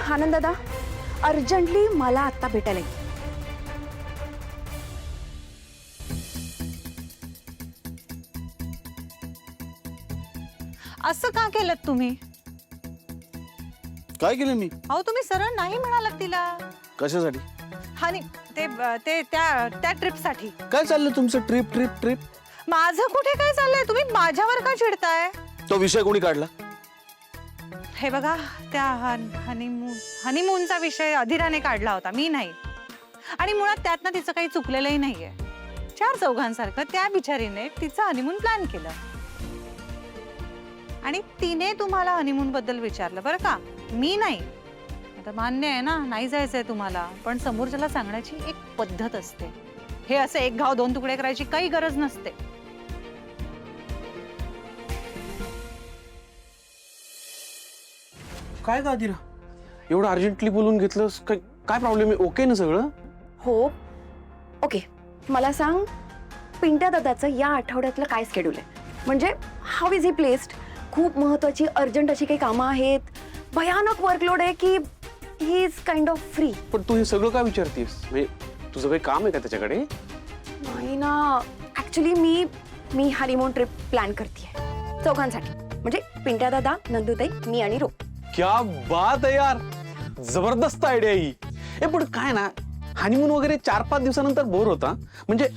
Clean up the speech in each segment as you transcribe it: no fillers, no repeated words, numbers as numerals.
आनंद दादा अर्जंटली मला आता भेटायला ये. असं का केलं तुम्ही? काय केलं मी? अहो तुम्ही सरळ नाही म्हणालात तिला. कशासाठी? आणि ते ते त्या ट्रिप साठी. काय चाललं तुमचं? Trip trip trip? माझं कुठे काय चाललंय? तुम्ही माझ्यावर का चिडताय? तो विषय कोणी काढला? हे बघा, त्या हनीमूनचा विषय अधिराने काढला होता, मी नाही. आणि मुळात त्यातनं तिचं काही चुकलेलंही नाहीये. चार चौघांसारखं त्या बिचारीने तिचं हनीमून प्लॅन केलं आणि तिने तुम्हाला हनीमून बद्दल विचारलं बरं का, मी नाही. आता मान्य आहे ना, नाही जायचंय तुम्हाला, पण समोरच्याला सांगण्याची एक पद्धत असते. हे असं एक घाव दोन तुकडे करायची काही गरज नसते. काय गादिरा, एवढं अर्जंटली बोलून घेतलंस? काय काय प्रॉब्लेम आहे? ओके ना सगळं? हो ओके. मला सांग, पिंट्या दादाचं या आठवड्यातलं काय शेड्यूल आहे? म्हणजे हाऊ इज ही प्लेस्ड? खूप महत्वाची अर्जंट अशी काही कामं आहेत, भयानक वर्कलोड आहे, की he is kind of free? पण तू हे सगळं का विचारतेस? म्हणजे तुझं काही काम आहे का त्याच्याकडे? नाही ना, ऍक्च्युली मी हनीमून ट्रिप प्लॅन करतेय चौघांसाठी. म्हणजे पिंट्या दादा, नंदुताई, मी आणि रो. क्या बात आहे यार, जबरदस्त आयडिया ही. ए पण काय ना, हनीमून वगैरे 4-5 दिवसानंतर बोर होता. म्हणजे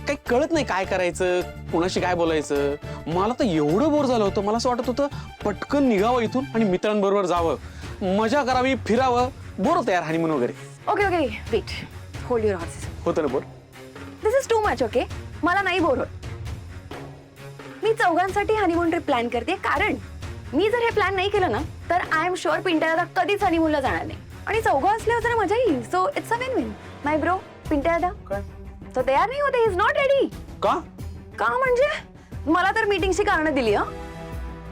काही कळत नाही काय करायचं, कोणाशी काय बोलायचं. मला तर एवढं बोर झालं होतं, मला असं वाटत होतं पटकन निघावं इथून आणि मित्रांबरोबर जावं, मजा करावी, फिरावं. बोर होतं यार हनीमून वगैरे. Okay okay wait, hold your horses. होतं ना bore? This is too much. Okay, मला नाही बोर होत. मी चौघांसाठी हनीमून ट्रिप प्लॅन करते, कारण मी जर हे प्लॅन नाही केलं ना, तर आय एम शुअर पिंट्या दादा कधीच हनीमूनला जाणार नाही. आणि चौघं असल्यावर जरा मजा येईल. So it's a win win. My bro Pintya dada काय? तो तयार नाही होते, इज नॉट रेडी. का? का म्हणजे मला तर मीटिंगची कारणं दिली.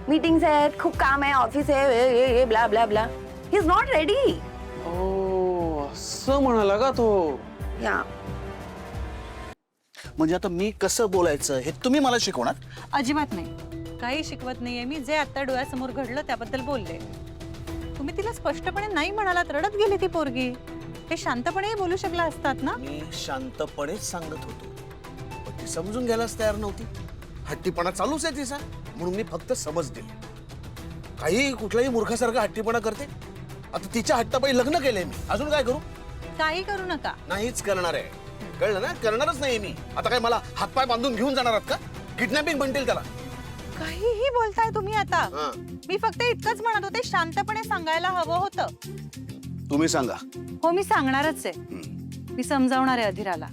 मीटिंग्स आहेत, खूप काम आहे, ऑफिस आहे, blah blah blah. He is not ready. ओ, असं म्हणाला का तो? या म्हणजे आता मी कसं बोलायचं हे तुम्ही मला शिकवणार? अजिबात नाही, काही शिकवत नाहीये मी. जे आता डोळ्यासमोर घडलं त्याबद्दल बोलले. तुम्ही तिला स्पष्टपणे नाही म्हणालात, रडत गेली ती पोरगी. हे शांतपणे बोलू शकला असतात ना. मी शांतपणेच सांगत होतो, पण ती समजून घ्यायलाच तयार नव्हती. हट्टीपणा चालूच आहे तिचा, म्हणून मी फक्त समज दिली. काही कुठलाही मूर्खासारखा हट्टीपणा करते. आता तिच्या हट्टापायी लग्न केलंय मी, अजून काय करू? काही करू नका. नाहीच करणार आहे, कळलं ना? करणारच नाही मी. आता काय मला हातपाय बांधून घेऊन जाणार आहात का? किडनॅपिंग बनतील त्याला. काहीही बोलताय तुम्ही आता. हा. मी फक्त इतकंच म्हणत होते, शांतपणे सांगायला हवं होतं. तुम्ही सांगा. हो, मी सांगणारच आहे. मी समजावणार आहे अधिराला.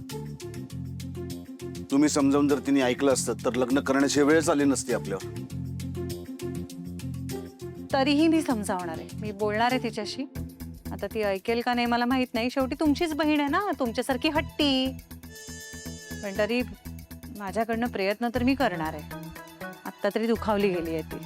तुम्ही समजावून जर तिने ऐकलं असतं तर लग्न करण्याची वेळ आली नसती आपल्यावर. तरीही मी समजावणार आहे. मी बोलणार आहे तिच्याशी. आता ती ऐकेल का नाही मला माहित नाही. शेवटी तुमचीच बहीण आहे ना, तुमच्यासारखी हट्टी. पण तरी माझ्याकडनं प्रयत्न तर मी करणार आहे. आत्ता तरी दुखावली गेली आहे ती.